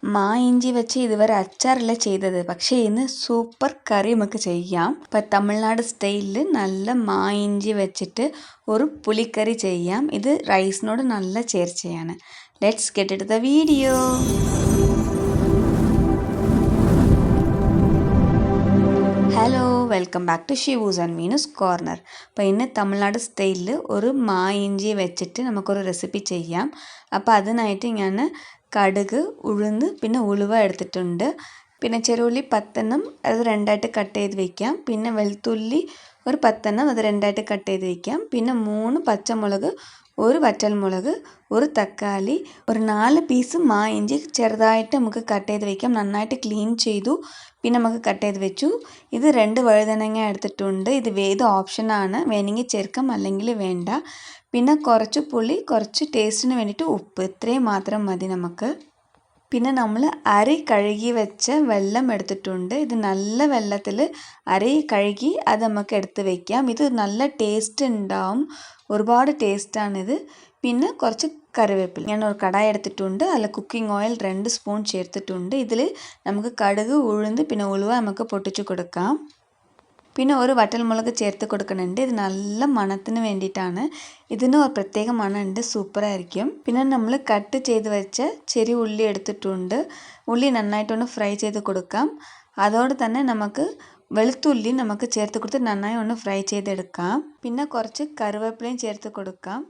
മാ ഇഞ്ചി വെച്ച് ഇതുവരെ അച്ചാറല്ല ചെയ്തത്, പക്ഷേ ഇന്ന് സൂപ്പർ കറി നമുക്ക് ചെയ്യാം. ഇപ്പം തമിഴ്നാട് സ്റ്റൈലിൽ നല്ല മാ ഇഞ്ചി വെച്ചിട്ട് ഒരു പുളിക്കറി ചെയ്യാം. ഇത് റൈസിനോട് നല്ല ചേർച്ചയാണ്. Let's get it the video. Hello, welcome back to Shivu's and Meenu's corner. അപ്പോൾ ഇന്ന് തമിഴ്നാട് സ്റ്റൈലിൽ ഒരു മാ ഇഞ്ചി വെച്ചിട്ട് നമുക്കൊരു റെസിപ്പി ചെയ്യാം. അപ്പോൾ അതിനായിട്ട് ഞാൻ കടുക്, ഉഴുന്ന്, പിന്നെ ഉലുവ എടുത്തിട്ടുണ്ട്. പിന്നെ ചെറുള്ളി 10 അത് രണ്ടായിട്ട് കട്ട് ചെയ്ത് വയ്ക്കാം. പിന്നെ വെളുത്തുള്ളി ഒരു 10 അത് രണ്ടായിട്ട് കട്ട് ചെയ്ത് വയ്ക്കാം. പിന്നെ 3 പച്ചമുളക്, ഒരു വറ്റൽമുളക്, ഒരു തക്കാളി, ഒരു 4 പീസ് മാ ഇഞ്ചി ചെറുതായിട്ട് നമുക്ക് കട്ട് ചെയ്ത് വയ്ക്കാം. നന്നായിട്ട് ക്ലീൻ ചെയ്തു. പിന്നെ നമുക്ക് കട്ട് ചെയ്ത് വെച്ചു. ഇത് 2 വഴുതനങ്ങ എടുത്തിട്ടുണ്ട്. ഇത് ഓപ്ഷനാണ്, വേണമെങ്കിൽ ചേർക്കാം അല്ലെങ്കിൽ വേണ്ട. പിന്നെ കുറച്ച് പുളി, കുറച്ച് ടേസ്റ്റിന് വേണ്ടിയിട്ട് ഉപ്പ്, ഇത്രയും മാത്രം മതി നമുക്ക്. പിന്നെ നമ്മൾ അരി കഴുകി വെച്ച വെള്ളം എടുത്തിട്ടുണ്ട്. ഇത് നല്ല വെള്ളത്തിൽ അരി കഴുകി അത് നമുക്ക് എടുത്ത് വയ്ക്കാം. ഇത് നല്ല ടേസ്റ്റ് ഉണ്ടാവും, ഒരുപാട് ടേസ്റ്റാണിത്. പിന്നെ കുറച്ച് കറിവേപ്പില. ഞാൻ ഒരു കടായി എടുത്തിട്ടുണ്ട്. അതിൽ കുക്കിംഗ് ഓയിൽ 2 സ്പൂൺ ചേർത്തിട്ടുണ്ട്. ഇതിൽ നമുക്ക് കടുക്, ഉഴുന്ന്, പിന്നെ ഉലുവ നമുക്ക് പൊട്ടിച്ച് കൊടുക്കാം. പിന്നെ ഒരു വറ്റൽമുളക് ചേർത്ത് കൊടുക്കുന്നുണ്ട്. ഇത് നല്ല മണത്തിന് വേണ്ടിയിട്ടാണ്. ഇതിന് ഒരു പ്രത്യേക മണമുണ്ട്, സൂപ്പറായിരിക്കും. പിന്നെ നമ്മൾ കട്ട് ചെയ്ത് വെച്ച ചെറിയ ഉള്ളി എടുത്തിട്ടുണ്ട്. ഉള്ളി നന്നായിട്ടൊന്ന് ഫ്രൈ ചെയ്ത് കൊടുക്കാം. അതോടെ തന്നെ നമുക്ക് വെളുത്തുള്ളി നമുക്ക് ചേർത്ത് കൊടുത്ത് നന്നായി ഒന്ന് ഫ്രൈ ചെയ്തെടുക്കാം. പിന്നെ കുറച്ച് കറിവേപ്പിലയും ചേർത്ത് കൊടുക്കാം.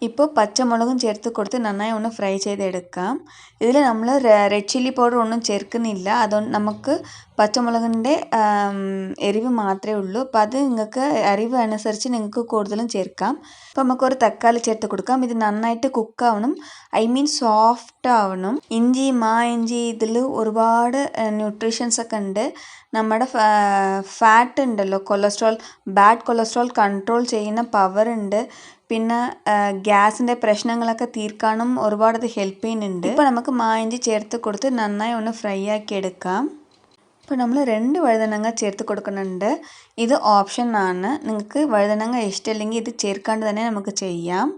ഇപ്പോൾ പച്ചമുളകും ചേർത്ത് കൊടുത്ത് നന്നായി ഒന്ന് ഫ്രൈ ചെയ്തെടുക്കാം. ഇതിൽ നമ്മൾ റെഡ് ചില്ലി പൗഡർ ഒന്നും ചേർക്കുന്നില്ല. അതുകൊണ്ട് നമുക്ക് പച്ചമുളകിൻ്റെ എരിവ് മാത്രമേ ഉള്ളൂ. അപ്പോൾ അത് നിങ്ങൾക്ക് എരിവ് അനുസരിച്ച് നിങ്ങൾക്ക് കൂടുതലും ചേർക്കാം. അപ്പോൾ നമുക്കൊരു തക്കാളി ചേർത്ത് കൊടുക്കാം. ഇത് നന്നായിട്ട് കുക്കാവണം, സോഫ്റ്റ് ആവണം. മാ ഇഞ്ചി ഇതിൽ ഒരുപാട് ന്യൂട്രീഷൻസ് ഒക്കെ ഉണ്ട്. നമ്മുടെ ഫാറ്റ് ഉണ്ടല്ലോ, ബാഡ് കൊളസ്ട്രോൾ കൺട്രോൾ ചെയ്യുന്ന പവർ ഉണ്ട്. പിന്നെ ഗ്യാസിൻ്റെ പ്രശ്നങ്ങളൊക്കെ തീർക്കാനും ഒരുപാട് അത് ഹെൽപ്പ് ചെയ്യുന്നുണ്ട്. ഇപ്പോൾ നമുക്ക് മാ ഇഞ്ചി ചേർത്ത് കൊടുത്ത് നന്നായി ഒന്ന് ഫ്രൈ ആക്കി എടുക്കാം. ഇപ്പോൾ നമ്മൾ 2 വഴുതനങ്ങ ചേർത്ത് കൊടുക്കുന്നുണ്ട്. ഇത് ഓപ്ഷനാണ്. നിങ്ങൾക്ക് വഴുതനങ്ങ ഇഷ്ടമില്ലെങ്കിൽ ഇത് ചേർക്കാണ്ട് തന്നെ നമുക്ക് ചെയ്യാം.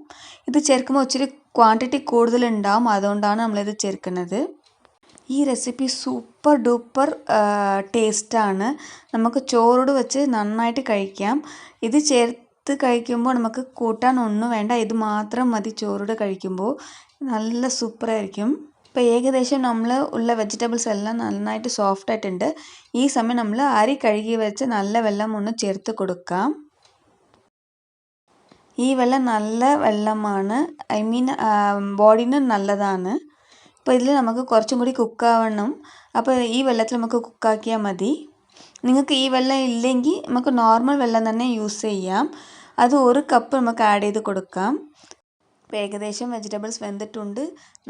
ഇത് ചേർക്കുമ്പോൾ ഇച്ചിരി ക്വാണ്ടിറ്റി കൂടുതലുണ്ടാവും, അതുകൊണ്ടാണ് നമ്മളിത് ചേർക്കുന്നത്. ഈ റെസിപ്പി സൂപ്പർ ഡൂപ്പർ ടേസ്റ്റാണ്. നമുക്ക് ചോറോട് വെച്ച് നന്നായിട്ട് കഴിക്കാം. ഇത് ചേർത്ത് കഴിക്കുമ്പോൾ നമുക്ക് കൂട്ടാൻ ഒന്നും വേണ്ട, ഇത് മാത്രം മതി ചോറോട് കഴിക്കുമ്പോൾ. നല്ല സൂപ്പറായിരിക്കും. ഇപ്പോൾ ഏകദേശം നമ്മൾ ഉള്ള വെജിറ്റബിൾസ് എല്ലാം നന്നായിട്ട് സോഫ്റ്റ് ആയിട്ടുണ്ട്. ഈ സമയം നമ്മൾ അരി കഴുകി വെച്ച് നല്ല വെള്ളം ഒന്ന് ചേർത്ത് കൊടുക്കാം. ഈ വെള്ളം നല്ല വെള്ളമാണ്, ബോഡിന് നല്ലതാണ്. അപ്പോൾ ഇതിൽ നമുക്ക് കുറച്ചും കൂടി കുക്കാവണം. അപ്പോൾ ഈ വെള്ളത്തിൽ നമുക്ക് കുക്കാക്കിയാൽ മതി. നിങ്ങൾക്ക് ഈ വെള്ളം ഇല്ലെങ്കിൽ നമുക്ക് നോർമൽ വെള്ളം തന്നെ യൂസ് ചെയ്യാം. അത് 1 കപ്പ് നമുക്ക് ആഡ് ചെയ്ത് കൊടുക്കാം. ഇപ്പോൾ ഏകദേശം വെജിറ്റബിൾസ് വെന്തിട്ടുണ്ട്,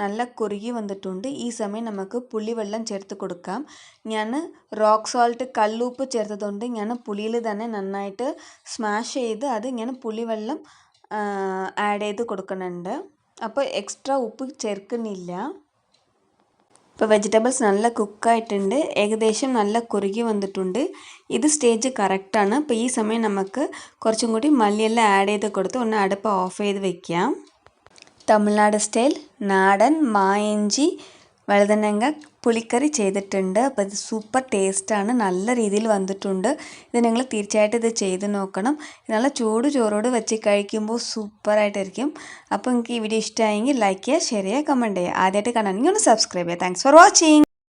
നല്ല കുറുകി വന്നിട്ടുണ്ട്. ഈ സമയം നമുക്ക് പുളിവെള്ളം ചേർത്ത് കൊടുക്കാം. ഞാൻ റോക്ക് സോൾട്ട്, കല്ലുപ്പ് ചേർത്തതുകൊണ്ട് ഞാൻ പുളിയിൽ തന്നെ നന്നായിട്ട് സ്മാഷ് ചെയ്ത് അത് ഞാൻ പുളിവെള്ളം ആഡ് ചെയ്ത് കൊടുക്കുന്നുണ്ട്. അപ്പോൾ എക്സ്ട്രാ ഉപ്പ് ചേർക്കുന്നില്ല. ഇപ്പോൾ വെജിറ്റബിൾസ് നല്ല കുക്കായിട്ടുണ്ട്, ഏകദേശം നല്ല കുറുകി വന്നിട്ടുണ്ട്. ഇത് സ്റ്റേജ് കറക്റ്റാണ്. അപ്പോൾ ഈ സമയം നമുക്ക് കുറച്ചും കൂടി മല്ലിയെല്ലാം ആഡ് ചെയ്ത് കൊടുത്ത് ഒന്ന് അടുപ്പ് ഓഫ് ചെയ്ത് വെക്കാം. തമിഴ്നാട് സ്റ്റൈൽ നാടൻ മാ ഇഞ്ചി വഴുതനങ്ങ പുളിക്കറി ചെയ്തിട്ടുണ്ട്. അപ്പോൾ ഇത് സൂപ്പർ ടേസ്റ്റാണ്, നല്ല രീതിയിൽ വന്നിട്ടുണ്ട്. ഇത് നിങ്ങൾ തീർച്ചയായിട്ടും ഇത് ചെയ്ത് നോക്കണം. നല്ല ചൂട് ചോറോട് വെച്ച് കഴിക്കുമ്പോൾ സൂപ്പറായിട്ടായിരിക്കും. അപ്പോൾ നിങ്ങൾക്ക് ഈ വീഡിയോ ഇഷ്ടമായെങ്കിൽ ലൈക്ക് ചെയ്യുക, ഷെയർ ചെയ്യുക, കമൻറ്റ് ചെയ്യുക. ആദ്യമായിട്ട് കാണാനെങ്കിൽ ഒന്ന് സബ്സ്ക്രൈബ് ചെയ്യുക. Thanks for watching.